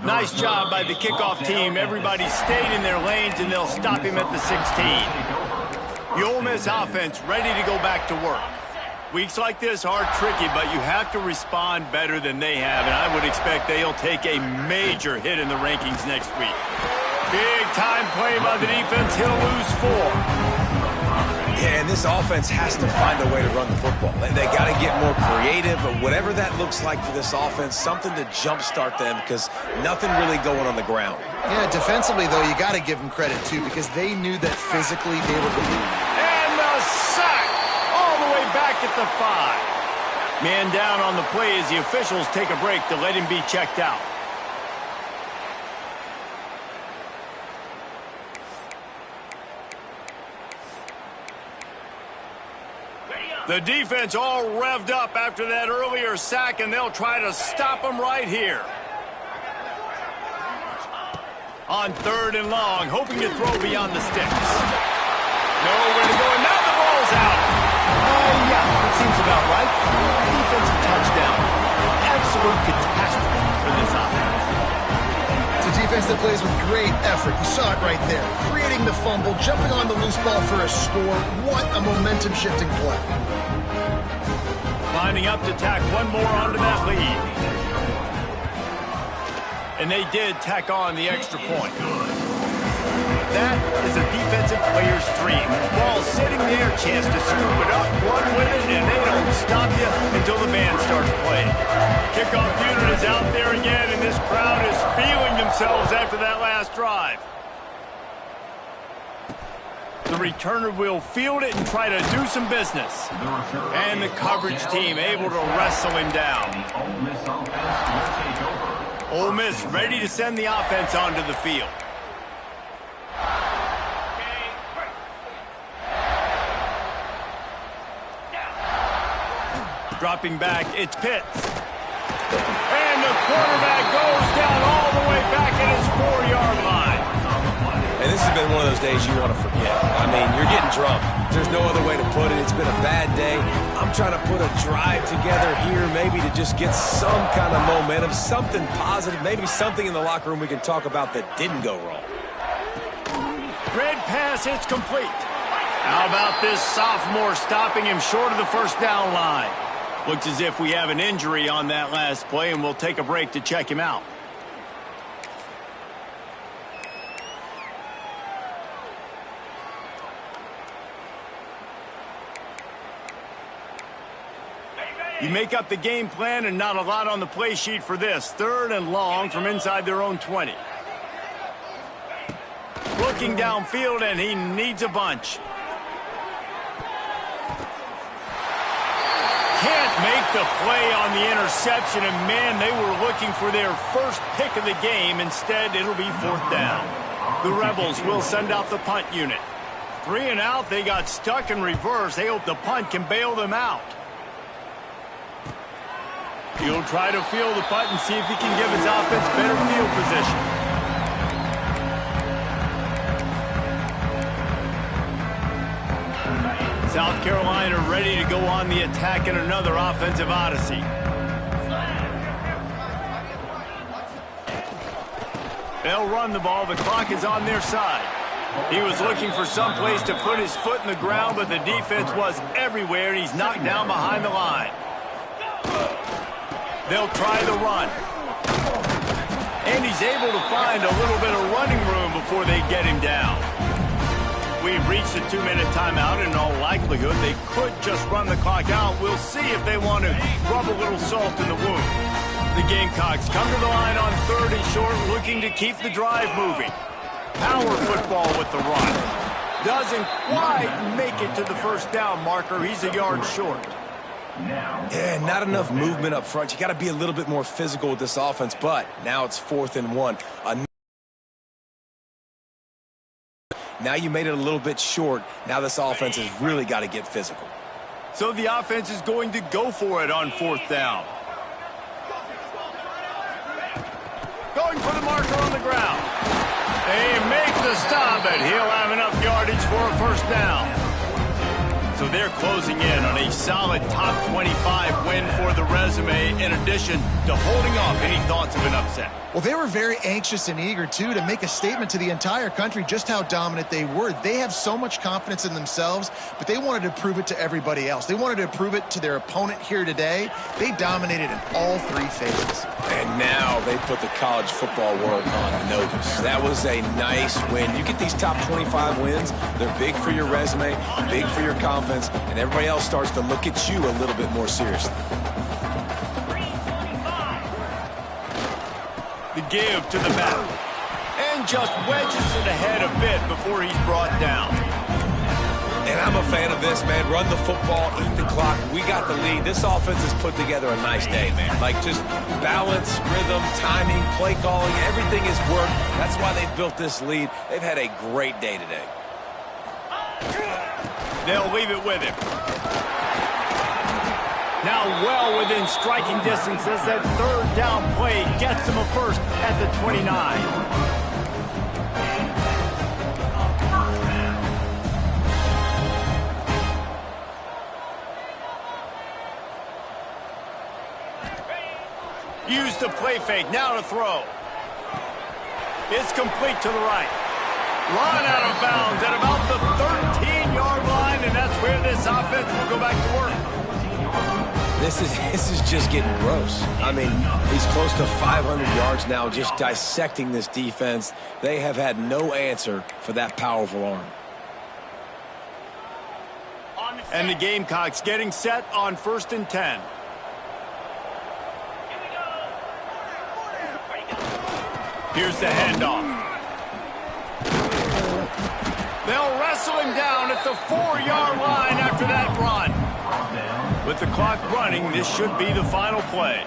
Speaker 1: Nice job by the kickoff team. Everybody stayed in their lanes, and they'll stop him at the 16. The Ole Miss offense ready to go back to work. Weeks like this are tricky, but you have to respond better than they have, and I would expect they'll take a major hit in the rankings next week. Big time play by the defense. He'll lose 4.
Speaker 3: Yeah, and this offense has to find a way to run the football. They got to get more creative, or whatever that looks like for this offense, something to jumpstart them, because nothing really going on the ground.
Speaker 2: Yeah, defensively, though, you got to give them credit, too, because they knew that physically they were going to lose.
Speaker 1: And the sack all the way back at the 5. Man down on the play as the officials take a break to let him be checked out. The defense all revved up after that earlier sack, and they'll try to stop them right here. On 3rd and long, hoping to throw beyond the sticks. Nowhere to go, and now the ball's out. Yeah, that seems about right. Defensive touchdown. Absolute catastrophe for this offense.
Speaker 2: It's a defense that plays with great effort. You saw it right there. Creating the fumble, jumping on the loose ball for a score. What a momentum-shifting play.
Speaker 1: Lining up to tack one more onto that lead. And they did tack on the extra point. That is a defensive player's dream. Ball sitting there, chance to scoop it up, run with it, and they don't stop you until the band starts playing. Kickoff unit is out there again, and this crowd is feeling themselves after that last drive. The returner will field it and try to do some business. And the coverage team able to wrestle him down. Ole Miss ready to send the offense onto the field. Dropping back, it's Pitts. And the quarterback goes down all the way back at his 4-yard line.
Speaker 3: And this has been one of those days you want to forget. I mean, you're getting drunk. There's no other way to put it. It's been a bad day. I'm trying to put a drive together here maybe to just get some kind of momentum, something positive, maybe something in the locker room we can talk about that didn't go wrong.
Speaker 1: Red pass, it's complete. How about this sophomore stopping him short of the first down line? Looks as if we have an injury on that last play, and we'll take a break to check him out. You make up the game plan and not a lot on the play sheet for this. 3rd and long from inside their own 20. Looking downfield, and he needs a bunch. Can't make the play on the interception, and man, they were looking for their first pick of the game. Instead, it'll be 4th down. The Rebels will send out the punt unit. 3 and out, they got stuck in reverse. They hope the punt can bail them out. He'll try to field the punt and see if he can give his offense better field position. South Carolina ready to go on the attack in another offensive odyssey. They'll run the ball. The clock is on their side. He was looking for some place to put his foot in the ground, but the defense was everywhere, and he's knocked down behind the line. They'll try the run. And he's able to find a little bit of running room before they get him down. We've reached a 2-minute timeout, and in all likelihood, they could just run the clock out. We'll see if they want to rub a little salt in the wound. The Gamecocks come to the line on 3rd and short, looking to keep the drive moving. Power football with the run. Doesn't quite make it to the first down marker. He's a yard short.
Speaker 3: Yeah, not enough movement up front. You got to be a little bit more physical with this offense, but now it's 4th and 1. Now you made it a little bit short. Now this offense has really got to get physical.
Speaker 1: So the offense is going to go for it on 4th down. Going for the marker on the ground. They make the stop, but he'll have enough yardage for a first down. So they're closing in on a solid top 25 win for the resume, in addition to holding off any thoughts of an upset.
Speaker 2: Well, they were very anxious and eager, too, to make a statement to the entire country just how dominant they were. They have so much confidence in themselves, but they wanted to prove it to everybody else. They wanted to prove it to their opponent here today. They dominated in all 3 phases.
Speaker 3: And now they put the college football world on notice. That was a nice win. You get these top 25 wins, they're big for your resume, big for your confidence, and everybody else starts to look at you a little bit more seriously.
Speaker 1: The give to the back. And just wedges it ahead a bit before he's brought down.
Speaker 3: And I'm a fan of this, man. Run the football, eat the clock. We got the lead. This offense has put together a nice day, man. Like, just balance, rhythm, timing, play calling, everything has worked. That's why they've built this lead. They've had a great day today.
Speaker 1: They'll leave it with him. Now well within striking distance as that 3rd down play gets him a first at the 29. Use the play fake, now to throw. It's complete to the right. Run out of bounds at about the 13-yard line, and that's where this offense will go back to work.
Speaker 3: This is just getting gross. I mean, he's close to 500 yards now, just dissecting this defense. They have had no answer for that powerful arm.
Speaker 1: And the Gamecocks getting set on 1st and 10. Here's the handoff. They'll wrestle him down at the 4-yard line after that run. With the clock running, this should be the final play.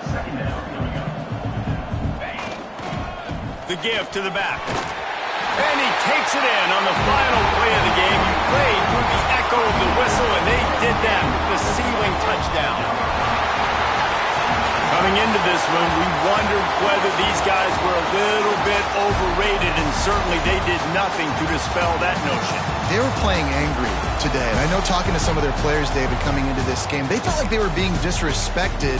Speaker 1: The give to the back. And he takes it in on the final play of the game. You played through the echo of the whistle, and they did that with the ceiling touchdown. Coming into this one, we wondered whether these guys were a little bit overrated, and certainly they did nothing to dispel that notion.
Speaker 2: They were playing angry today. And I know talking to some of their players, David, coming into this game, they felt like they were being disrespected.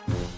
Speaker 3: it.